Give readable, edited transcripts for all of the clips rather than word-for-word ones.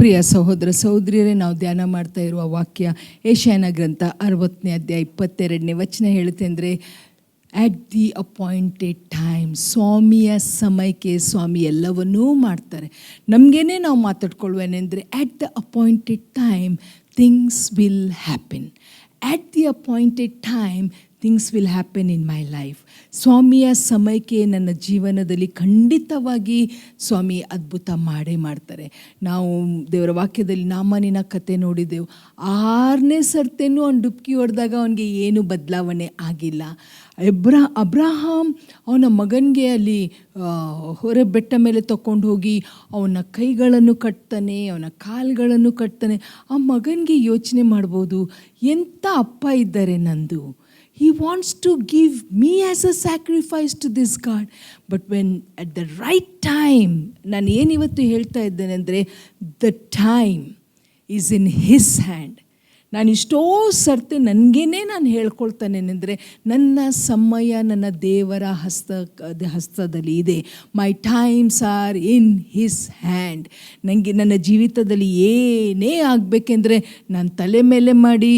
ಪ್ರಿಯ ಸಹೋದರ ಸಹೋದರಿಯರೇ, ನಾವು ಧ್ಯಾನ ಮಾಡ್ತಾ ಇರುವ ವಾಕ್ಯ ಯೆಶಾಯನ ಗ್ರಂಥ 60ನೇ ಅಧ್ಯಾಯ 22ನೇ ವಚನ ಹೇಳುತ್ತೆ ಅಂದರೆ, ಆಟ್ ದಿ ಅಪಾಯಿಂಟೆಡ್ ಟೈಮ್, ಸ್ವಾಮಿಯ ಸಮಯಕ್ಕೆ ಸ್ವಾಮಿ ಎಲ್ಲವನ್ನೂ ಮಾಡ್ತಾರೆ. ನಮಗೇನೆ ನಾವು ಮಾತಾಡ್ಕೊಳ್ಳುವೇನೆಂದರೆ, at the appointed time things will happen. At the appointed time things will happen in my life. ಸ್ವಾಮಿಯ ಸಮಯಕ್ಕೆ ನನ್ನ ಜೀವನದಲ್ಲಿ ಖಂಡಿತವಾಗಿ ಸ್ವಾಮಿ ಅದ್ಭುತ ಮಾಡೇ ಮಾಡ್ತಾರೆ. ನಾವು ದೇವರ ವಾಕ್ಯದಲ್ಲಿ ನಾಮಾನಿನ ಕತೆ ನೋಡಿದೆವು. 6ನೇ ಸರ್ತೆನೂ ಅವ್ನು ಡುಬ್ಕಿ ಹೊಡೆದಾಗ ಅವನಿಗೆ ಏನು ಬದಲಾವಣೆ ಆಗಿಲ್ಲ. ಅಬ್ರಹಾಂ ಅವನ ಮಗನಿಗೆ ಅಲ್ಲಿ ಹೊರೆ ಬೆಟ್ಟ ಮೇಲೆ ತಗೊಂಡು ಹೋಗಿ ಅವನ ಕೈಗಳನ್ನು ಕಟ್ತಾನೆ, ಅವನ ಕಾಲುಗಳನ್ನು ಕಟ್ತಾನೆ. ಆ ಮಗನಿಗೆ ಯೋಚನೆ ಮಾಡ್ಬೋದು, ಎಂಥ ಅಪ್ಪ ಇದ್ದಾರೆ ನಂದು. He wants to give me as a sacrifice to this God. But when at the right time, ನಾನು ಏನಿವತ್ತು ಹೇಳ್ತಾ ಇದ್ದೇನೆ ಅಂದರೆ, the time is in his hand. ನಾನು ಇಷ್ಟೋ ಸರ್ತಿ ನನಗೇನೆ ನಾನು ಹೇಳ್ಕೊಳ್ತಾನೇನೆಂದರೆ, ನನ್ನ ಸಮಯ ನನ್ನ ದೇವರ ಹಸ್ತದಲ್ಲಿ ಇದೆ. My times are in his hand. ನನಗೆ ನನ್ನ ಜೀವಿತದಲ್ಲಿ ಏನೇ ಆಗಬೇಕೆಂದ್ರೆ ನಾನು ತಲೆ ಮೇಲೆ ಮಾಡಿ,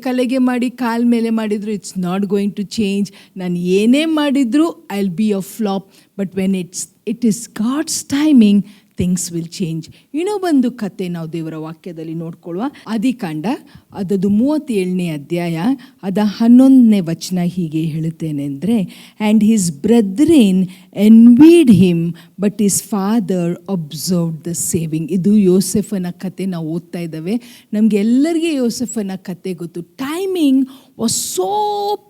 ಕಲೆಗೆ ಮಾಡಿ, ಕಾಲ ಮೇಲೆ ಮಾಡಿದ್ರು it's not going to change. ನಾನು ಏನೇ ಮಾಡಿದರೂ I will be a flop. But when it is God's timing, things will change. ಇನ್ನೊಂದು ಕತೆ ನಾವು ದೇವರ ವಾಕ್ಯದಲ್ಲಿ ನೋಡ್ಕೊಳ್ಳುವ. ಆದಿಕಾಂಡ ಅದದು 37ನೇ ಅಧ್ಯಾಯ ಅದ 11ನೇ ವಚನ ಹೀಗೆ ಹೇಳುತ್ತೇನೆಂದರೆ, and his brethren envied him but his father observed the saying. ಇದು ಯೋಸೆಫನ ಕತೆ ನಾವು ಓದ್ತಾ ಇದ್ದಾವೆ. ನಮಗೆ ಎಲ್ಲರಿಗೆ ಯೋಸೆಫನ ಕತೆ ಗೊತ್ತು. Timing was so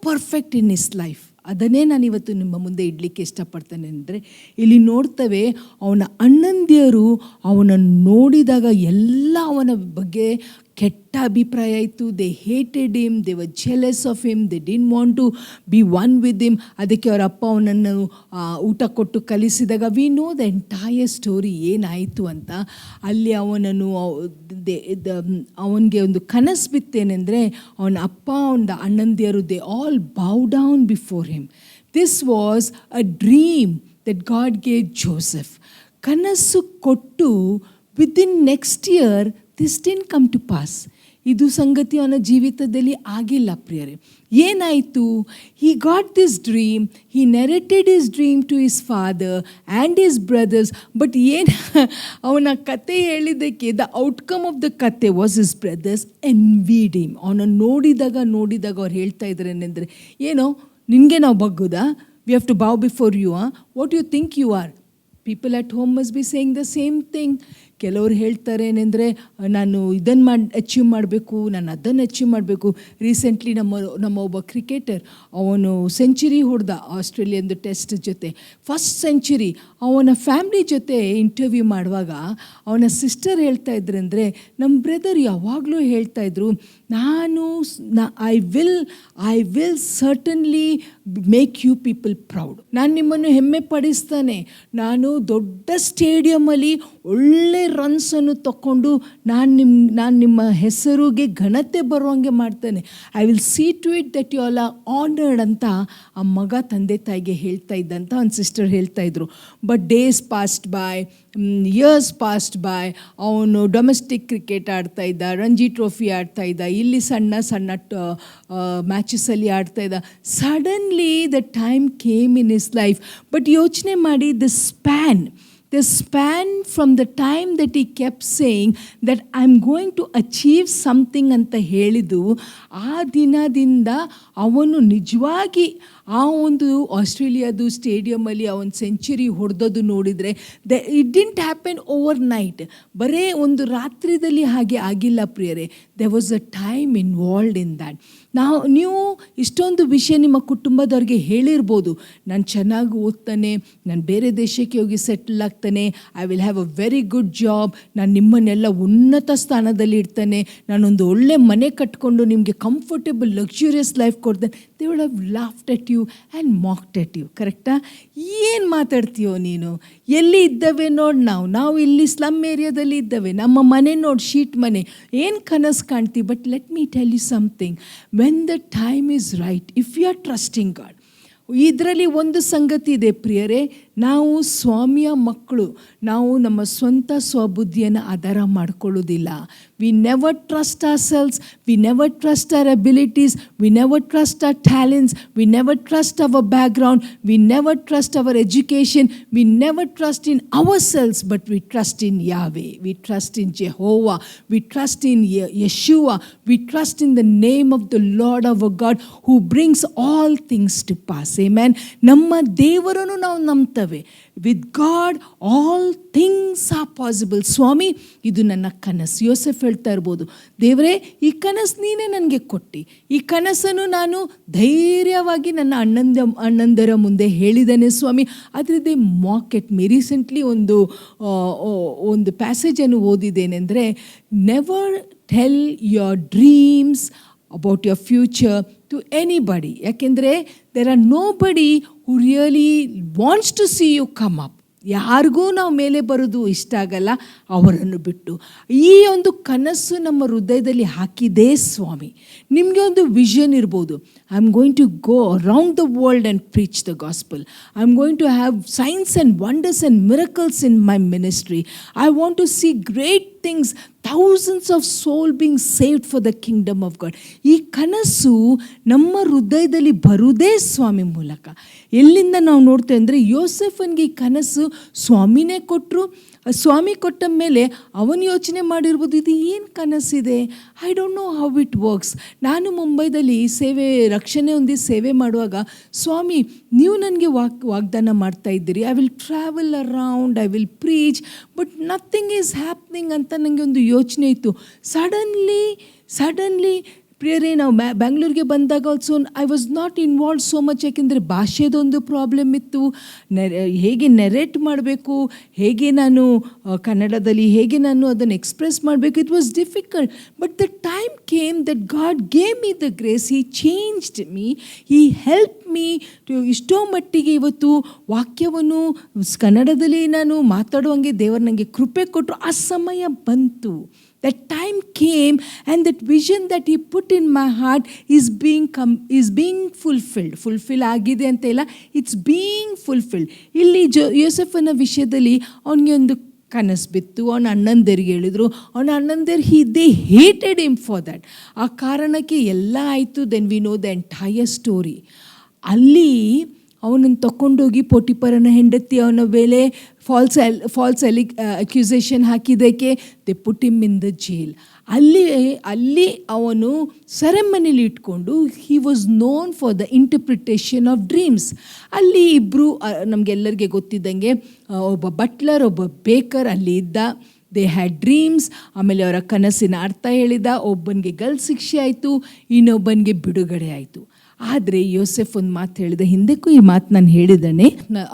perfect in his life. ಅದನ್ನೇ ನಾನು ಇವತ್ತು ನಿಮ್ಮ ಮುಂದೆ ಇಡಲಿಕ್ಕೆ ಇಷ್ಟಪಡ್ತೇನೆ. ಅಂದರೆ ಇಲ್ಲಿ ನೋಡ್ತೇವೆ, ಅವನ ಅಣ್ಣಂದಿಯರು ಅವನನ್ನು ನೋಡಿದಾಗ ಎಲ್ಲ ಅವನ ಬಗ್ಗೆ ಕೆಟ್ಟ ಅಭಿಪ್ರಾಯ ಇತ್ತು. They hated him, they were jealous of him, they didn't want to be one with him. ಅದಕ್ಕೆ ಅವರ ಅಪ್ಪ ಅವನನ್ನು ಊಟ ಕೊಟ್ಟು ಕಲಿಸಿದಾಗ we know the entire story ಏನಾಯಿತು ಅಂತ. ಅಲ್ಲಿ ಅವನನ್ನು ಅವನಿಗೆ ಒಂದು ಕನಸು ಬಿತ್ತೇನೆಂದರೆ, ಅವನ ಅಪ್ಪ ಅವನ ಅಣ್ಣಂದಿಯರು they all bow down before him. This was a dream that God gave Joseph. ಕನಸು ಕೊಟ್ಟು within next year this didn't come to pass. ಇದು ಸಂಗತಿ ಅವನ ಜೀವಿತದಲ್ಲಿ ಆಗಿಲ್ಲ ಪ್ರಿಯರೇ. ಏನಾಯಿತು? He got this dream, he narrated his dream to his father and his brothers. But ಅವನ ಕತೆ ಹೇಳಿದ್ದಕ್ಕೆ ದ ಔಟ್ಕಮ್ ಆಫ್ ದ ಕತೆ was his brothers envied him. ಅವನನ್ನು ನೋಡಿದಾಗ ಅವ್ರು ಹೇಳ್ತಾ ಇದ್ದಾರೆ ಏನೆಂದರೆ, ಏನೋ ನಿನಗೆ ನಾವು ಬಗ್ಗುದಾ? We have to bow before you. What you think you are? People at home must be saying the same thing. ಕೆಲವರು ಹೇಳ್ತಾರೆ ಏನೆಂದರೆ, ನಾನು ಇದನ್ನು ಅಚೀವ್ ಮಾಡಬೇಕು, ನಾನು ಅದನ್ನು ಅಚೀವ್ ಮಾಡಬೇಕು. ರೀಸೆಂಟ್ಲಿ ನಮ್ಮ ಒಬ್ಬ ಕ್ರಿಕೆಟರ್ ಅವನು ಸೆಂಚುರಿ ಹೊಡೆದ ಆಸ್ಟ್ರೇಲಿಯನ್ದು ಟೆಸ್ಟ್ ಜೊತೆ, ಫಸ್ಟ್ ಸೆಂಚುರಿ. ಅವನ ಫ್ಯಾಮ್ಲಿ ಜೊತೆ ಇಂಟರ್ವ್ಯೂ ಮಾಡುವಾಗ ಅವನ ಸಿಸ್ಟರ್ ಹೇಳ್ತಾ ಇದ್ರು ಅಂದರೆ, ನಮ್ಮ ಬ್ರದರ್ ಯಾವಾಗಲೂ ಹೇಳ್ತಾ ಇದ್ರು, I will certainly make you people proud. ನಾನು ನಿಮ್ಮನ್ನು ಹೆಮ್ಮೆ ಪಡಿಸ್ತಾನೆ. ನಾನು ದೊಡ್ಡ ಸ್ಟೇಡಿಯಮಲ್ಲಿ ಒಳ್ಳೆ ರನ್ಸನ್ನು ತಗೊಂಡು ನಾನು ನಿಮ್ಮ ಹೆಸರಿಗೆ ಘನತೆ ಬರುವಂಗೆ ಮಾಡ್ತೇನೆ. I will see to it that you all are honoured ಅಂತ ಆ ಮಗ ತಂದೆ ತಾಯಿಗೆ ಹೇಳ್ತಾ ಇದ್ದಂತ ಅವ್ನ ಸಿಸ್ಟರ್ ಹೇಳ್ತಾ ಇದ್ರು. But days past by, years past by. ಅವನು ಡೊಮೆಸ್ಟಿಕ್ ಕ್ರಿಕೆಟ್ ಆಡ್ತಾ ಇದ್ದ, ರಂಜಿ ಟ್ರೋಫಿ ಆಡ್ತಾ ಇದ್ದ, ಇಲ್ಲಿ ಸಣ್ಣ ಮ್ಯಾಚಸಲ್ಲಿ ಆಡ್ತಾ ಇದ್ದ. Suddenly the time came in his life. But ಯೋಚನೆ ಮಾಡಿ, the span from the time that he kept saying that I'm going to achieve something ಅಂತ ಹೇಳಿದ್ದು, ಆ ದಿನದಿಂದ ಅವನು ನಿಜವಾಗಿ ಆ ಒಂದು ಆಸ್ಟ್ರೇಲಿಯಾದು ಸ್ಟೇಡಿಯಮಲ್ಲಿ ಅವನ ಸೆಂಚುರಿ ಹೊಡೆದದ್ದು ನೋಡಿದರೆ it didn't happen over night. ಬರೇ ಒಂದು ರಾತ್ರಿದಲ್ಲಿ ಹಾಗೆ ಆಗಿಲ್ಲ ಪ್ರಿಯರೇ. there was a time involved in that. ನೀವು ಇಷ್ಟೊಂದು ವಿಷಯ ನಿಮ್ಮ ಕುಟುಂಬದವ್ರಿಗೆ ಹೇಳಿರ್ಬೋದು, ನಾನು ಚೆನ್ನಾಗಿ ಓದ್ತಾನೆ, ನಾನು ಬೇರೆ ದೇಶಕ್ಕೆ ಹೋಗಿ ಸೆಟಲ್ ಆಗ್ತಾನೆ, I will have a very good job, ನಾನು ನಿಮ್ಮನ್ನೆಲ್ಲ ಉನ್ನತ ಸ್ಥಾನದಲ್ಲಿ ಇಡ್ತಾನೆ, ನಾನೊಂದು ಒಳ್ಳೆ ಮನೆ ಕಟ್ಕೊಂಡು ನಿಮಗೆ ಕಂಫರ್ಟೇಬಲ್ ಲಕ್ಸುರಿಯಸ್ ಲೈಫ್ ಕೊಡ್ತೇನೆ. They would have laughed at you and mocked at you. ಕರೆಕ್ಟಾ? ಏನು ಮಾತಾಡ್ತೀಯೋ ನೀನು? ಎಲ್ಲಿ ಇದ್ದೇವೆ ನೋಡಿ, ನಾವು ಇಲ್ಲಿ ಸ್ಲಮ್ ಏರಿಯಾದಲ್ಲಿ ಇದ್ದೇವೆ. ನಮ್ಮ ಮನೆ ನೋಡಿ, ಶೀಟ್ ಮನೆ. ಏನು ಕನಸು ಕಾಣ್ತೀವಿ? But let me tell you something. when the time is right, if you are trusting God, ಇದರಲ್ಲಿ ಒಂದು ಸಂಗತಿ ಇದೆ ಪ್ರಿಯರೇ, ನಾವು ಸ್ವಾಮಿಯ ಮಕ್ಕಳು. ನಾವು ನಮ್ಮ ಸ್ವಂತ ಸ್ವಬುದ್ಧಿಯನ್ನು ಆಧಾರ ಮಾಡಿಕೊಳ್ಳೋದಿಲ್ಲ. We never trust ourselves, we never trust our abilities, we never trust our talents, we never trust our background, we never trust our education, we never trust in ourselves, but we trust in Yahweh, we trust in Jehovah, we trust in Yeshua, we trust in the name of the Lord our God who brings all things to pass. Amen. ನಮ್ಮ ದೇವರನ್ನು ನಾವು ನಂಬ್ತೇವೆ. With God all things are possible. ಸ್ವಾಮಿ, ಇದು ನನ್ನ ಕನಸು. ಯೋಸೆಫ್ ಹೇಳ್ತಾ ಇರ್ಬೋದು, ದೇವರೇ, ಈ ಕನಸು ನೀನೇ ನನಗೆ ಕೊಟ್ಟು, ಈ ಕನಸನ್ನು ನಾನು ಧೈರ್ಯವಾಗಿ ನನ್ನ ಅಣ್ಣಂದರ ಮುಂದೆ ಹೇಳಿದ್ದೇನೆ ಸ್ವಾಮಿ. ಆದರೆ ದೇ ಮಾರ್ಕೆಟ್ ಮೀ. ರೀಸೆಂಟ್ಲಿ ಒಂದು ಪ್ಯಾಸೇಜನ್ನು ಓದಿದ್ದೇನೆಂದರೆ, never tell your dreams about your future to anybody. ಯಾಕೆಂದರೆ there are nobody who really wants to see you come up. ಯಾರಿಗೂ ನಾವು ಮೇಲೆ ಬರೋದು ಇಷ್ಟ ಆಗಲ್ಲ, ಅವರನ್ನು ಬಿಟ್ಟು. ಈ ಒಂದು ಕನಸು ನಮ್ಮ ಹೃದಯದಲ್ಲಿ ಹಾಕಿದೆ ಸ್ವಾಮಿ. ನಿಮಗೆ ಒಂದು ವಿಷನ್ ಇರ್ಬೋದು, I am going to go around the world and preach the gospel. I am going to have signs and wonders and miracles in my ministry. I want to see great things, thousands of soul being saved for the kingdom of God. ಈ ಕನಸು ನಮ್ಮ ಹೃದಯದಲ್ಲಿ ಬರುವುದೇ ಸ್ವಾಮಿ ಮೂಲಕ. ಎಲ್ಲಿಂದ ನಾವು ನೋಡ್ತೇವೆ ಅಂದರೆ, ಯೋಸೆಫನ್ಗೆ ಈ ಕನಸು ಸ್ವಾಮಿನೇ ಕೊಟ್ಟರು. ಸ್ವಾಮಿ ಕೊಟ್ಟ ಮೇಲೆ ಅವನು ಯೋಚನೆ ಮಾಡಿರ್ಬೋದು, ಇದು ಏನು ಕನಸಿದೆ, I don't know how it works. ನಾನು ಮುಂಬೈದಲ್ಲಿ ರಕ್ಷಣೆ ಹೊಂದಿ ಸೇವೆ ಮಾಡುವಾಗ, ಸ್ವಾಮಿ ನೀವು ನನಗೆ ವಾಗ್ದಾನ ಮಾಡ್ತಾ ಇದ್ದೀರಿ, I will travel around, I will preach, but nothing is happening ಅಂತ ನನಗೆ ಒಂದು ಯೋಚನೆ ಇತ್ತು. ಸಡನ್ಲಿ ಪ್ರಿಯರೇ, ನಾವು ಬ್ಯಾಂಗ್ಳೂರಿಗೆ ಬಂದಾಗ also I was not involve so much. ಯಾಕೆಂದರೆ ಭಾಷೆದೊಂದು ಪ್ರಾಬ್ಲಮ್ ಇತ್ತು. ಹೇಗೆ ನೆರೇಟ್ ಮಾಡಬೇಕು, ಹೇಗೆ ನಾನು ಕನ್ನಡದಲ್ಲಿ ಹೇಗೆ ನಾನು ಅದನ್ನು ಎಕ್ಸ್ಪ್ರೆಸ್ ಮಾಡಬೇಕು, it was difficult. But the time came that God gave me the grace. He changed me, he help me to ಇಷ್ಟೋ ಮಟ್ಟಿಗೆ ಇವತ್ತು ವಾಕ್ಯವನ್ನು ಕನ್ನಡದಲ್ಲಿ ನಾನು ಮಾತಾಡುವಂಗೆ ದೇವರು ನನಗೆ ಕೃಪೆ ಕೊಟ್ಟರು. ಆ ಸಮಯ ಬಂತು. That time came and that vision that he put in my heart is being fulfilled. Fulfill ಆಗಿದೆ ಅಂತ ಇಲ್ಲ, it's being fulfilled. ಇಲ್ಲಿ ಯೋಸೆಫನ ವಿಷಯದಲ್ಲಿ ಅವನಿಗೆ ಒಂದು ಕನಸು ಬಿತ್ತು. ಅವನ ಅಣ್ಣಂದರಿಗೆ ಹೇಳಿದರು. ಅವನ ಅಣ್ಣಂದರು they hated him for that. ಆ ಕಾರಣಕ್ಕೆ ಎಲ್ಲ ಆಯಿತು. Then we know the entire story. ಅಲ್ಲಿ ಅವನನ್ನು ತಗೊಂಡೋಗಿ ಪೋಟಿಫರನ ಹೆಂಡತಿ ಅವನ ಮೇಲೆ ಫಾಲ್ಸ್ ಅಕ್ಯೂಸೇಷನ್ ಹಾಕಿದ್ದಕ್ಕೆ they put him in the jail. ಅಲ್ಲಿ ಅವನು ಸೆರೆಮನಿಲಿ ಇಟ್ಕೊಂಡು he was known for the interpretation of dreams. ಅಲ್ಲಿ ಇಬ್ಬರು, ನಮಗೆಲ್ಲರಿಗೆ ಗೊತ್ತಿದ್ದಂಗೆ, ಒಬ್ಬ ಬಟ್ಲರ್, ಒಬ್ಬ ಬೇಕರ್ ಅಲ್ಲಿ ಇದ್ದ. They had dreams. ಆಮೇಲೆ ಅವರ ಕನಸಿನ ಅರ್ಥ ಹೇಳಿದ. ಒಬ್ಬನಿಗೆ ಗಲ್ ಶಿಕ್ಷೆ ಆಯಿತು, ಇನ್ನೊಬ್ಬನಿಗೆ ಬಿಡುಗಡೆ ಆಯಿತು. ಆದರೆ ಯೋಸೆಫ್ ಒಂದು ಮಾತು ಹೇಳಿದೆ. ಹಿಂದಕ್ಕೂ ಈ ಮಾತು ನಾನು ಹೇಳಿದ್ದೇನೆ.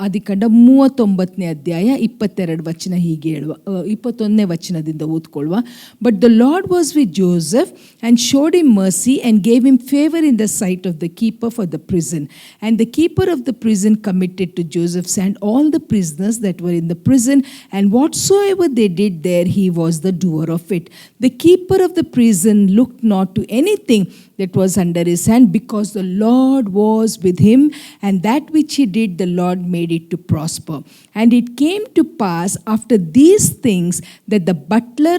ಆದಿಕಾಂಡ 39ನೇ ಅಧ್ಯಾಯ 22 ವಚನ ಹೀಗೆ ಹೇಳುವ, 21ನೇ ವಚನದಿಂದ ಓದ್ಕೊಳ್ಳುವ. But the Lord was with Joseph and showed him mercy and gave him favour in the sight of the keeper for the prison. And the keeper of the prison committed to Joseph's and all the prisoners that were in the prison and whatsoever they did there he was the doer of it. The keeper of the prison looked not to anything that was under his hand, because the Lord was with him, and that which he did, the Lord made it to prosper. And it came to pass after these things that the butler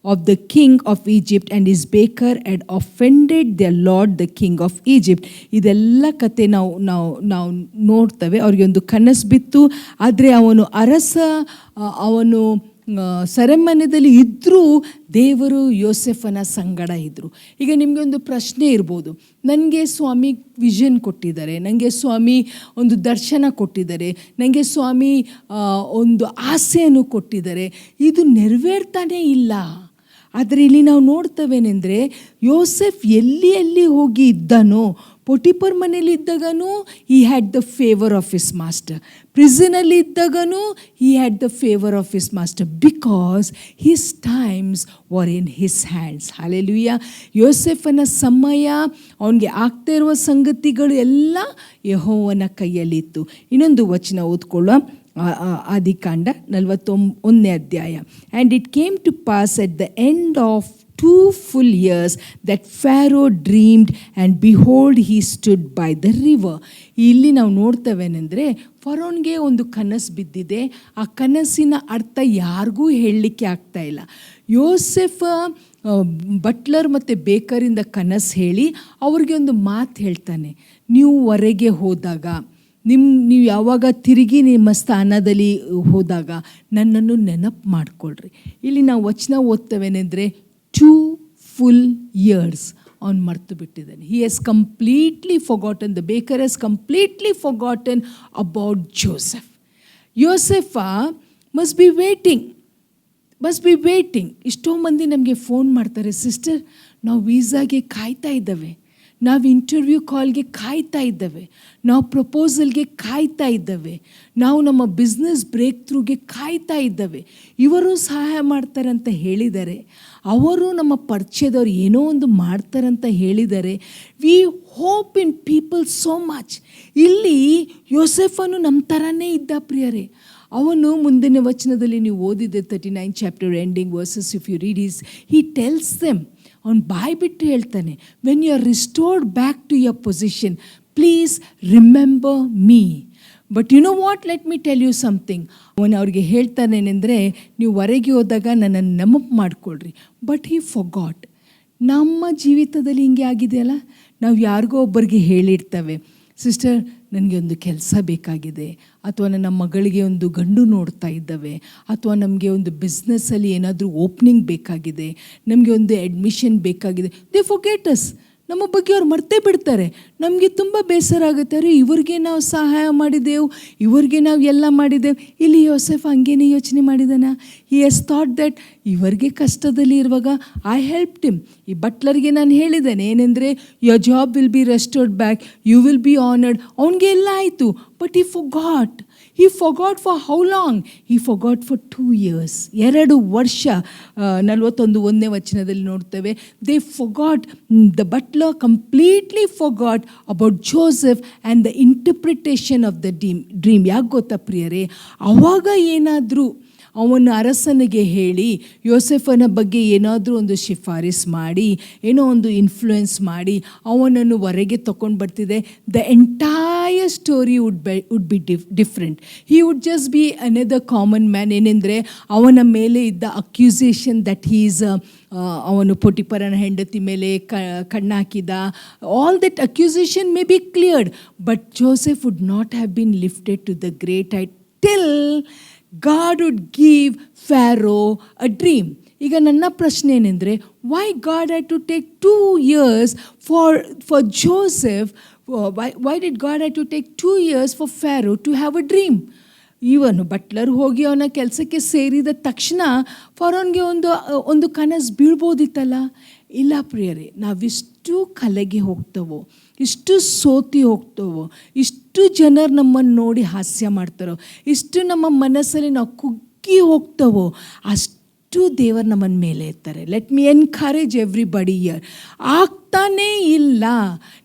of the king of Egypt and his baker had offended their lord the king of Egypt. ಇದೆಲ್ಲ ಕತೆ ನಾವು ನೋಡ್ತೇವೆ. ಅವ್ರಿಗೆ ಒಂದು ಕನಸು ಬಿತ್ತು. ಆದರೆ ಅವನು ಸೆರೆಮನೆಯಲ್ಲಿ ಇದ್ದರೂ ದೇವರು ಯೋಸೆಫನ ಸಂಗಡ ಇದ್ದರು. ಈಗ ನಿಮಗೆ ಒಂದು ಪ್ರಶ್ನೆ ಇರ್ಬೋದು, ನನಗೆ ಸ್ವಾಮಿ ವಿಷನ್ ಕೊಟ್ಟಿದ್ದಾರೆ, ನನಗೆ ಸ್ವಾಮಿ ಒಂದು ದರ್ಶನ ಕೊಟ್ಟಿದ್ದಾರೆ, ನನಗೆ ಸ್ವಾಮಿ ಒಂದು ಆಸೆಯನ್ನು ಕೊಟ್ಟಿದ್ದಾರೆ, ಇದು ನೆರವೇರ್ತಾನೇ ಇಲ್ಲ. ಆದರೆ ಇಲ್ಲಿ ನಾವು ನೋಡ್ತವೇನೆಂದರೆ, ಯೋಸೆಫ್ ಎಲ್ಲಿ ಹೋಗಿ ಇದ್ದನೋ, ಪೊಟಿಫರ್ ಮನೇಲಿ ಇದ್ದಾಗನೂ he had the favour of his master, ಪ್ರಿಸನಲ್ಲಿ ಇದ್ದಾಗನೂ he had the favour of his master, because his times were in his hands. Hallelujah. ಯೋಸೆಫನ ಸಮಯ, ಅವನಿಗೆ ಆಗ್ತಾ ಇರುವ ಸಂಗತಿಗಳು ಎಲ್ಲ ಯೆಹೋವನ ಕೈಯಲ್ಲಿತ್ತು. ಇನ್ನೊಂದು ವಚನ ಓದ್ಕೊಳ್ಳುವ, ಆದಿಕಾಂಡ 41ನೇ ಅಧ್ಯಾಯ. And it came to pass at the end of 2 full years that Pharaoh dreamed, and behold, he stood by the river. ಇಲ್ಲಿ ನಾವು ನೋಡ್ತವೇನೆಂದರೆ ಫರೋನ್ಗೆ ಒಂದು ಕನಸು ಬಿದ್ದಿದೆ. ಆ ಕನಸಿನ ಅರ್ಥ ಯಾರಿಗೂ ಹೇಳಲಿಕ್ಕೆ ಆಗ್ತಾ ಇಲ್ಲ. ಯೋಸೆಫ ಬಟ್ಲರ್ ಮತ್ತು ಬೇಕರಿಂದ ಕನಸು ಹೇಳಿ ಅವ್ರಿಗೆ ಒಂದು ಮಾತು ಹೇಳ್ತಾನೆ, ನೀವು ಹೊರಗೆ ಹೋದಾಗ ನೀವು ಯಾವಾಗ ತಿರುಗಿ ನಿಮ್ಮ ಸ್ಥಾನದಲ್ಲಿ ಹೋದಾಗ ನನ್ನನ್ನು ನೆನಪು ಮಾಡಿಕೊಳ್ಳ್ರಿ. ಇಲ್ಲಿ ನಾವು ವಚನ ಓದ್ತವೇನೆಂದರೆ 2 full years ಅವನು ಮರ್ತು ಬಿಟ್ಟಿದ್ದಾನೆ. He has completely forgotten, the baker has completely forgotten about Joseph. ಯೋಸೆಫ ಮಸ್ಟ್ ಬಿ ವೇಟಿಂಗ್. ಎಷ್ಟೋ ಮಂದಿ ನಮಗೆ ಫೋನ್ ಮಾಡ್ತಾರೆ, ಸಿಸ್ಟರ್ ನಾವು ವೀಸಾಗೆ ಕಾಯ್ತಾ ಇದ್ದೇವೆ, ನಾವು ಇಂಟರ್ವ್ಯೂ ಕಾಲ್ಗೆ ಕಾಯ್ತಾ ಇದ್ದೇವೆ, ನಾವು ಪ್ರಪೋಸಲ್ಗೆ ಕಾಯ್ತಾ ಇದ್ದೇವೆ, ನಾವು ನಮ್ಮ ಬಿಸ್ನೆಸ್ ಬ್ರೇಕ್ ಥ್ರೂಗೆ ಕಾಯ್ತಾ ಇದ್ದೇವೆ. ಇವರು ಸಹಾಯ ಮಾಡ್ತಾರಂತ ಹೇಳಿದ್ದಾರೆ, ಅವರು ನಮ್ಮ ಪರಿಚಯದವ್ರು ಏನೋ ಒಂದು ಮಾಡ್ತಾರಂತ ಹೇಳಿದ್ದಾರೆ. We hope in people so much. ಇಲ್ಲಿ ಯೋಸೆಫನು ನಮ್ಮ ಥರನೇ ಇದ್ದ ಪ್ರಿಯರೇ. ಅವನು ಮುಂದಿನ ವಚನದಲ್ಲಿ ನೀವು ಓದಿದೆ 39 chapter ending verses, if you read he tells them, ಅವನು ಬಾಯ್ಬಿಟ್ಟು ಹೇಳ್ತಾನೆ, when you are restored back to your position please remember me. But you know what, let me tell you something. ಅವನು ಅವ್ರಿಗೆ ಹೇಳ್ತಾನೇನೆಂದರೆ, ನೀವು ಹೊರಗೆ ಹೋದಾಗ ನನ್ನನ್ನು ನೆನಪು ಮಾಡಿಕೊಳ್ರಿ. But he forgot. ನಮ್ಮ ಜೀವಿತದಲ್ಲಿ ಹಿಂಗೆ ಆಗಿದೆಯಲ್ಲ, ನಾವು ಯಾರಿಗೋ ಒಬ್ಬರಿಗೆ ಹೇಳಿರ್ತೇವೆ, ಸಿಸ್ಟರ್ ನನಗೆ ಒಂದು ಕೆಲಸ ಬೇಕಾಗಿದೆ, ಅಥವಾ ನನ್ನ ಮಗಳಿಗೆ ಒಂದು ಗಂಡು ನೋಡ್ತಾ ಇದ್ದಾವೆ, ಅಥವಾ ನಮಗೆ ಒಂದು ಬಿಸ್ನೆಸ್ಸಲ್ಲಿ ಏನಾದರೂ ಓಪ್ನಿಂಗ್ ಬೇಕಾಗಿದೆ, ನಮಗೆ ಒಂದು ಅಡ್ಮಿಷನ್ ಬೇಕಾಗಿದೆ. They forget us. ನಮ್ಮ ಬಗ್ಗೆ ಅವ್ರು ಮರ್ತೇ ಬಿಡ್ತಾರೆ. ನಮಗೆ ತುಂಬ ಬೇಸರ ಆಗುತ್ತೆ, ಅರೆ ಇವ್ರಿಗೆ ನಾವು ಸಹಾಯ ಮಾಡಿದೆವು, ಇವ್ರಿಗೆ ನಾವು ಎಲ್ಲ ಮಾಡಿದೆವು. ಇಲ್ಲಿ ಯೋಸೆಫ್ ಹಂಗೇನೆ ಯೋಚನೆ ಮಾಡಿದಾನ. ಹಿ ಹ್ಯಾಸ್ ಥಾಟ್ ದಟ್ ಇವರಿಗೆ ಕಷ್ಟದಲ್ಲಿ ಇರುವಾಗ ಐ ಹೆಲ್ಪ್ಡ್ ಹಿಮ್. ಈ ಬಟ್ಲರ್ಗೆ ನಾನು ಹೇಳಿದ್ದೇನೆ ಏನೆಂದರೆ, your job will be restored back, you will be honoured. ಅವನಿಗೆ ಎಲ್ಲ ಆಯಿತು. But he forgot. He forgot for how long? He forgot for 2 years. 2 ವರ್ಷ. 41ನೇ ವಚನದಲ್ಲಿ ನೋಡ್ತೇವೆ. They forgot, the butler completely forgot about Joseph and the interpretation of the dream. ಯಾಕೆ ಗೊತ್ತಾ ಪ್ರಿಯರೇ, ಆವಾಗ ಏನಾದರೂ ಅವನ ಅರಸನಿಗೆ ಹೇಳಿ ಯೋಸೆಫನ ಬಗ್ಗೆ ಏನಾದರೂ ಒಂದು ಶಿಫಾರಿಸ್ ಮಾಡಿ, ಏನೋ ಒಂದು ಇನ್ಫ್ಲುಯೆನ್ಸ್ ಮಾಡಿ ಅವನನ್ನು ಹೊರಗೆ ತಗೊಂಡು ಬರ್ತಿದೆ, the entire story would be different. He would just B another common man. ಏನೆಂದರೆ ಅವನ ಮೇಲೆ ಇದ್ದ ಅಕ್ಯೂಸೇಷನ್ ದಟ್ ಹೀ ಈಸ್ ಅವನು ಪೊಟಿಫರನ ಹೆಂಡತಿ ಮೇಲೆ ಕಣ್ಣಾಕಿದ, all that accusation may be cleared, but Joseph would not have been lifted to the great height till God would give Pharaoh a dream. ಈಗ ನನ್ನ ಪ್ರಶ್ನೆ ಏನೆಂದರೆ, why God had to take 2 years for Joseph? Why did God had to take 2 years for Pharaoh to have a dream? ಇವನು Buttler ಹೋಗಿ ಅವನ ಕೆಲಸಕ್ಕೆ ಸೇರಿದ ತಕ್ಷಣ ಫರೋನ್ಗೆ ಒಂದು ಕನಸು ಬೀಳ್ಬೋದಿತ್ತಲ್ಲ. ಇಲ್ಲ ಪ್ರಿಯರೇ, ನಾವಿಷ್ಟು ಕಲೆಗೆ ಹೋಗ್ತವೋ, ಇಷ್ಟು ಸೋತಿ ಹೋಗ್ತವೋ, ಇಷ್ಟು ಜನರು ನಮ್ಮನ್ನು ನೋಡಿ ಹಾಸ್ಯ ಮಾಡ್ತಾರೋ, ಇಷ್ಟು ನಮ್ಮ ಮನಸ್ಸಲ್ಲಿ ನಾವು ಕುಗ್ಗಿ ಹೋಗ್ತವೋ, ಅಷ್ಟು ದೇವರು ನಮ್ಮನ ಮೇಲೆ ಇರ್ತಾರೆ. Let me encourage everybody here. ಆಗ್ತಾನೇ ಇಲ್ಲ.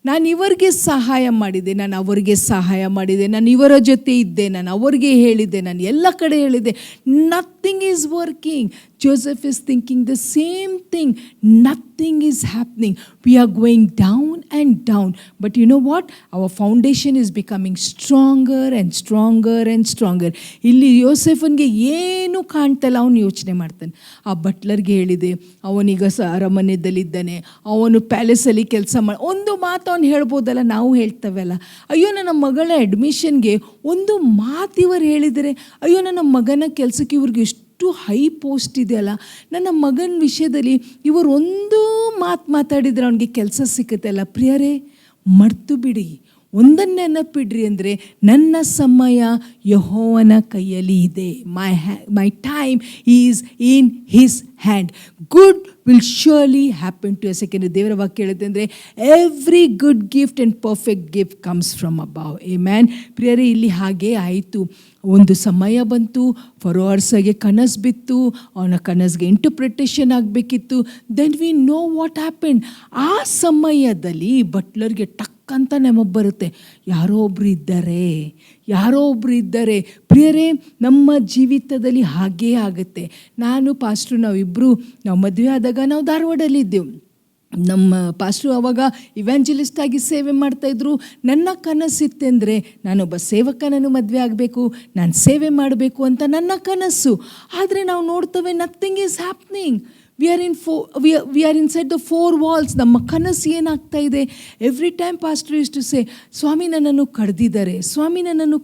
ನಾನು ಇವರಿಗೆ ಸಹಾಯ ಮಾಡಿದೆ, ನಾನು ಅವರಿಗೆ ಸಹಾಯ ಮಾಡಿದೆ, ನಾನು ಇವರ ಜೊತೆ ಇದ್ದೆ, ನಾನು ಅವರಿಗೆ ಹೇಳಿದ್ದೆ, ನಾನು ಎಲ್ಲ ಕಡೆ ಹೇಳಿದೆ, nothing is working. Joseph is thinking the same thing. Nothing is happening. We are going down and down. But you know what? Our foundation is becoming stronger and stronger and stronger. ಇಲ್ಲಿ ಯೋಸೆಫನ್ಗೆ ಏನು ಕಾಣ್ತಲ್ಲ, ಅವನು ಯೋಚನೆ ಮಾಡ್ತಾನೆ. ಆ ಬಟ್ಲರ್ಗೆ ಹೇಳಿದೆ, ಅವನೀಗ ಅರಮನೆಯಲ್ಲಿದ್ದಾನೆ, ಅವನು ಪ್ಯಾಲೇಸಲ್ಲಿ ಕೆಲಸ ಮಾಡಿ, ಒಂದು ಮಾತು ಅವನು ಹೇಳ್ಬೋದಲ್ಲ, ನಾವು ಹೇಳ್ತೇವಲ್ಲ, ಅಯ್ಯೋ ನನ್ನ ಮಗಳ ಅಡ್ಮಿಷನ್ಗೆ ಒಂದು ಮಾತು ಇವರು ಹೇಳಿದರೆ, ಅಯ್ಯೋ ನನ್ನ ಮಗನ ಕೆಲಸಕ್ಕೆ ಇವ್ರಿಗೆ ಎಷ್ಟು ಹೈ ಪೋಸ್ಟ್ ಇದೆಯಲ್ಲ, ನನ್ನ ಮಗನ ವಿಷಯದಲ್ಲಿ ಇವರು ಒಂದು ಮಾತಾಡಿದರೆ ಅವನಿಗೆ ಕೆಲಸ ಸಿಕ್ಕುತ್ತಲ್ಲ. ಪ್ರಿಯರೇ, ಮರ್ತು ಬಿಡಿ, ಒಂದನ್ನು ನೆನಪಿಡ್ರಿ, ಅಂದರೆ ನನ್ನ ಸಮಯ ಯೆಹೋವನ ಕೈಯಲ್ಲಿ ಇದೆ. My time is in his hand. Good will surely happen to us. ಯಾಕೆಂದರೆ ದೇವರ ವಾಕ್ಯ ಹೇಳುತ್ತೆ ಅಂದರೆ, every good gift and perfect gift comes from above. Amen. ಪ್ರಿಯರೇ, ಇಲ್ಲಿ ಹಾಗೇ ಆಯಿತು. ಒಂದು ಸಮಯ ಬಂತು, ಫರೋಹರ್ಸಗೆ ಕನಸು ಬಿತ್ತು, ಅವನ ಕನಸಿಗೆ ಇಂಟರ್ಪ್ರಿಟೇಷನ್ ಆಗಬೇಕಿತ್ತು. Then we know what happened. ಆ ಸಮಯದಲ್ಲಿ ಬಟ್ಲರ್ಗೆ ಟಕ್ ಅಂತ ನೆನಪು ಬರುತ್ತೆ, ಯಾರೋ ಒಬ್ರು ಇದ್ದಾರೆ. ಪ್ರಿಯರೇ, ನಮ್ಮ ಜೀವಿತದಲ್ಲಿ ಹಾಗೇ ಆಗುತ್ತೆ. ನಾನು ಪಾಸ್ಟ್ರು ನಾವು ಮದುವೆ ಆದಾಗ ನಾವು ಧಾರವಾಡಲ್ಲಿದ್ದೆವು. ನಮ್ಮ ಪಾಸ್ಟ್ರು ಆವಾಗ ಇವ್ಯಾಂಜಲಿಸ್ಟ್ ಆಗಿ ಸೇವೆ ಮಾಡ್ತಾಯಿದ್ರು. ನನ್ನ ಕನಸಿತ್ತೆಂದರೆ ನಾನೊಬ್ಬ ಸೇವಕನನ್ನು ಮದುವೆ ಆಗಬೇಕು, ನಾನು ಸೇವೆ ಮಾಡಬೇಕು ಅಂತ ನನ್ನ ಕನಸು. ಆದರೆ ನಾವು ನೋಡ್ತೇವೆ, nothing is happening. We are inside the 4 walls. ನಮ್ಮ ಕನಸು ಏನಾಗ್ತಾ ಇದೆ? Every time pastor use to say, ಸ್ವಾಮಿ ನನ್ನನ್ನು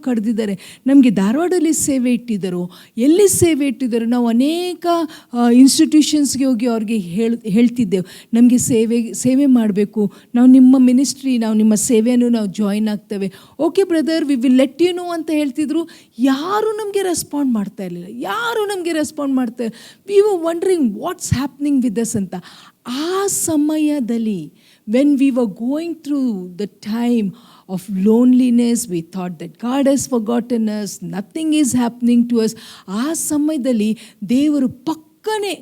ಕಡ್ದಿದ್ದಾರೆ. ನಮಗೆ ಧಾರವಾಡಲ್ಲಿ ಸೇವೆ ಇಟ್ಟಿದ್ದರು, ಎಲ್ಲಿ ಸೇವೆ ಇಟ್ಟಿದ್ದರು, ನಾವು ಅನೇಕ ಇನ್ಸ್ಟಿಟ್ಯೂಷನ್ಸ್ಗೆ ಹೋಗಿ ಅವ್ರಿಗೆ ಹೇಳ್ತಿದ್ದೆವು, ನಮಗೆ ಸೇವೆ ಮಾಡಬೇಕು, ನಾವು ನಿಮ್ಮ ಮಿನಿಸ್ಟ್ರಿ, ನಾವು ನಿಮ್ಮ ಸೇವೆಯನ್ನು ನಾವು ಜಾಯಿನ್ ಆಗ್ತೇವೆ. Okay brother, we will let you know ಅಂತ ಹೇಳ್ತಿದ್ರು. ಯಾರೂ ನಮಗೆ ರೆಸ್ಪಾಂಡ್ ಮಾಡ್ತಾ ಇರಲಿಲ್ಲ. We were wondering what's happening with us ಅಂತ. ಆ ಸಮಯದಲ್ಲಿ when we were going through the time of loneliness, we thought that God has forgotten us, nothing is happening to us. ಆ ಸಮಯದಲ್ಲಿ ದೇವರು ಪಕ್ಕನೆ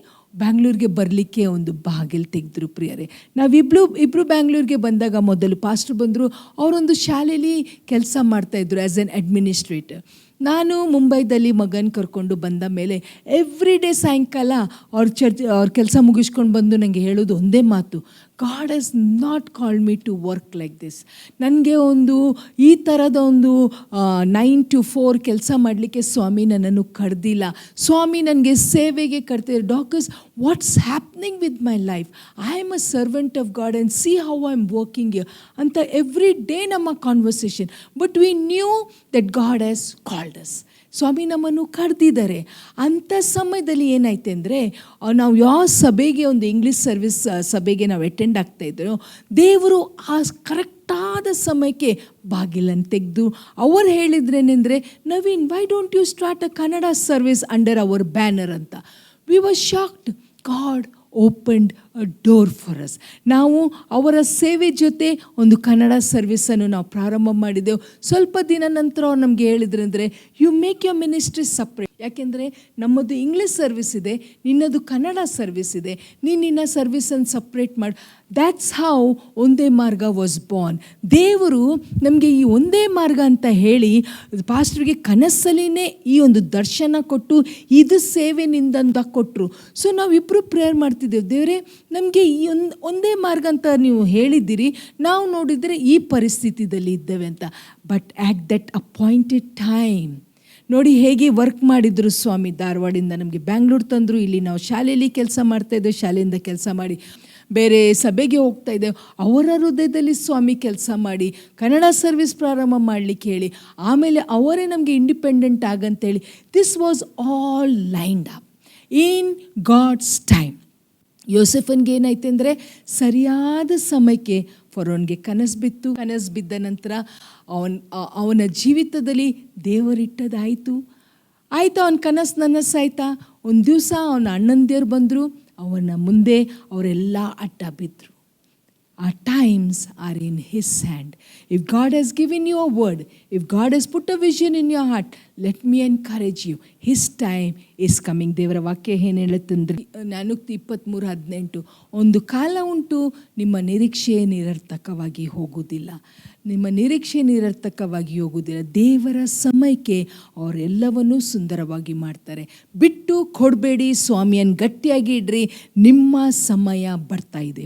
ಬ್ಯಾಂಗ್ಳೂರಿಗೆ ಬರಲಿಕ್ಕೆ ಒಂದು ಬಾಗಿಲು ತೆಗೆದ್ರು. ಪ್ರಿಯರೇ, ನಾವಿಬ್ಬರು ಬ್ಯಾಂಗ್ಳೂರಿಗೆ ಬಂದಾಗ ಮೊದಲು ಪಾಸ್ಟರ್ ಬಂದರು. ಅವರೊಂದು ಶಾಲೆಯಲ್ಲಿ ಕೆಲಸ ಮಾಡ್ತಾಯಿದ್ರು ಆ್ಯಸ್ ಎನ್ ಅಡ್ಮಿನಿಸ್ಟ್ರೇಟರ್. ನಾನು ಮುಂಬೈದಲ್ಲಿ ಮಗನ ಕರ್ಕೊಂಡು ಬಂದ ಮೇಲೆ ಎವ್ರಿ ಡೇ ಸಾಯಂಕಾಲ ಅವ್ರ ಕೆಲಸ ಮುಗಿಸ್ಕೊಂಡು ಬಂದು ನನಗೆ ಹೇಳೋದು ಒಂದೇ ಮಾತು, God has not called me to work like this. ನನಗೆ ಈ ಥರದ 9 to 4 ಕೆಲಸ ಮಾಡಲಿಕ್ಕೆ ಸ್ವಾಮಿ ನನ್ನನ್ನು ಕರೆದಿಲ್ಲ. ಸ್ವಾಮಿ ನನಗೆ ಸೇವೆಗೆ ಕರ್ತಿದ್ದಾರೆ. Doctors, what's happening with my life? I am a servant of God and see how I am working ಅಂತ ಎವ್ರಿ ಡೇ ನಮ್ಮ conversation. But we knew that God has called us. ಸ್ವಾಮಿ ನಮ್ಮನ್ನು ಕರೆದಿದ್ದಾರೆ. ಅಂಥ ಸಮಯದಲ್ಲಿ ಏನಾಯ್ತು ಅಂದರೆ, ನಾವು ಯಾವ ಸಭೆಗೆ, ಒಂದು ಇಂಗ್ಲೀಷ್ ಸರ್ವಿಸ್ ಸಭೆಗೆ ನಾವು ಅಟೆಂಡ್ ಆಗ್ತಾಯಿದ್ರು, ದೇವರು ಆ ಕರೆಕ್ಟಾದ ಸಮಯಕ್ಕೆ ಬಾಗಿಲನ್ನು ತೆಗೆದು ಅವರು ಹೇಳಿದ್ರೇನೆಂದರೆ, Naveen, why don't you start a Kannada service under our banner ಅಂತ. We were shocked. God opened a door for us. ನಾವು ಅವರ ಸೇವೆ ಜೊತೆ ಒಂದು ಕನ್ನಡ ಸರ್ವಿಸನ್ನು ನಾವು ಪ್ರಾರಂಭ ಮಾಡಿದೆವು. ಸ್ವಲ್ಪ ದಿನ ನಂತರ ಅವ್ರು ನಮಗೆ ಹೇಳಿದ್ರಂದರೆ, you make your ministry separate. ಯಾಕೆಂದರೆ ನಮ್ಮದು ಇಂಗ್ಲೀಷ್ ಸರ್ವಿಸ್ ಇದೆ, ನಿನ್ನದು ಕನ್ನಡ ಸರ್ವಿಸ್ ಇದೆ, ನಿನ್ನ ಸರ್ವಿಸನ್ನು ಸಪ್ರೇಟ್ ಮಾಡಿ. ದ್ಯಾಟ್ಸ್ ಹೌ ಒಂದೇ ಮಾರ್ಗ ವಾಸ್ ಬಾರ್ನ್. ದೇವರು ನಮಗೆ ಈ ಒಂದೇ ಮಾರ್ಗ ಅಂತ ಹೇಳಿ ಪಾಸ್ಟ್ರಿಗೆ ಕನಸಲ್ಲಿನೇ ಈ ಒಂದು ದರ್ಶನ ಕೊಟ್ಟು ಇದು ಸೇವೆ ನಿಂದಂತ ಕೊಟ್ಟರು. ಸೊ ನಾವಿಬ್ಬರು ಪ್ರೇಯರ್ ಮಾಡ್ತಿದ್ದೇವೆ, ದೇವರೇ ನಮಗೆ ಈ ಒಂದೇ ಮಾರ್ಗ ಅಂತ ನೀವು ಹೇಳಿದ್ದೀರಿ, ನಾವು ನೋಡಿದರೆ ಈ ಪರಿಸ್ಥಿತಿಯಲ್ಲಿ ಇದ್ದೇವೆ ಅಂತ. But at that appointed time ನೋಡಿ ಹೇಗೆ ವರ್ಕ್ ಮಾಡಿದ್ರು ಸ್ವಾಮಿ. ಧಾರವಾಡಿಂದ ನಮಗೆ ಬ್ಯಾಂಗ್ಳೂರು ತಂದರು. ಇಲ್ಲಿ ನಾವು ಶಾಲೆಯಲ್ಲಿ ಕೆಲಸ ಮಾಡ್ತಾಯಿದ್ದೇವೆ, ಶಾಲೆಯಿಂದ ಕೆಲಸ ಮಾಡಿ ಬೇರೆ ಸಭೆಗೆ ಹೋಗ್ತಾ ಇದ್ದೇವೆ. ಅವರ ಹೃದಯದಲ್ಲಿ ಸ್ವಾಮಿ ಕೆಲಸ ಮಾಡಿ ಕನ್ನಡ ಸರ್ವಿಸ್ ಪ್ರಾರಂಭ ಮಾಡಲಿಕ್ಕೆ ಹೇಳಿ, ಆಮೇಲೆ ಅವರೇ ನಮಗೆ ಇಂಡಿಪೆಂಡೆಂಟ್ ಆಗಂತೇಳಿ. This was all lined up in God's time. ಯೋಸೆಫನ್ಗೆ ಏನಾಯ್ತು ಅಂದರೆ, ಸರಿಯಾದ ಸಮಯಕ್ಕೆ ಫರೋನ್ಗೆ ಕನಸು ಬಿದ್ದ ನಂತರ ಅವನ ಜೀವಿತದಲ್ಲಿ ದೇವರಿಟ್ಟದಾಯಿತು. ಅವನ ಕನಸು ನನಸಾಯ್ತಾ. ಒಂದು ದಿವಸ ಅವನ ಅಣ್ಣಂದಿಯರು ಬಂದರು, ಅವನ ಮುಂದೆ ಅವರೆಲ್ಲ ಅಡ್ಡ ಬಿದ್ದರು. Our times are in His hand. If God has given you a word, if God has put a vision in your heart, let me encourage you. His time is coming. ದೇವರ ವಾಕ್ಯ ಏನು ಹೇಳುತ್ತಂದ್ರೆ, ಜ್ಞಾನೋಕ್ತಿ 23:18, ಒಂದು ಕಾಲ ಉಂಟು, ನಿಮ್ಮ ನಿರೀಕ್ಷೆ ನಿರರ್ಥಕವಾಗಿ ಹೋಗುವುದಿಲ್ಲ. ದೇವರ ಸಮಯಕ್ಕೆ ಅವರೆಲ್ಲವನ್ನೂ ಸುಂದರವಾಗಿ ಮಾಡ್ತಾರೆ. ಬಿಟ್ಟು ಕೊಡಬೇಡಿ, ಸ್ವಾಮಿಯನ್ನು ಗಟ್ಟಿಯಾಗಿ ಇಡ್ರಿ, ನಿಮ್ಮ ಸಮಯ ಬರ್ತಾ ಇದೆ.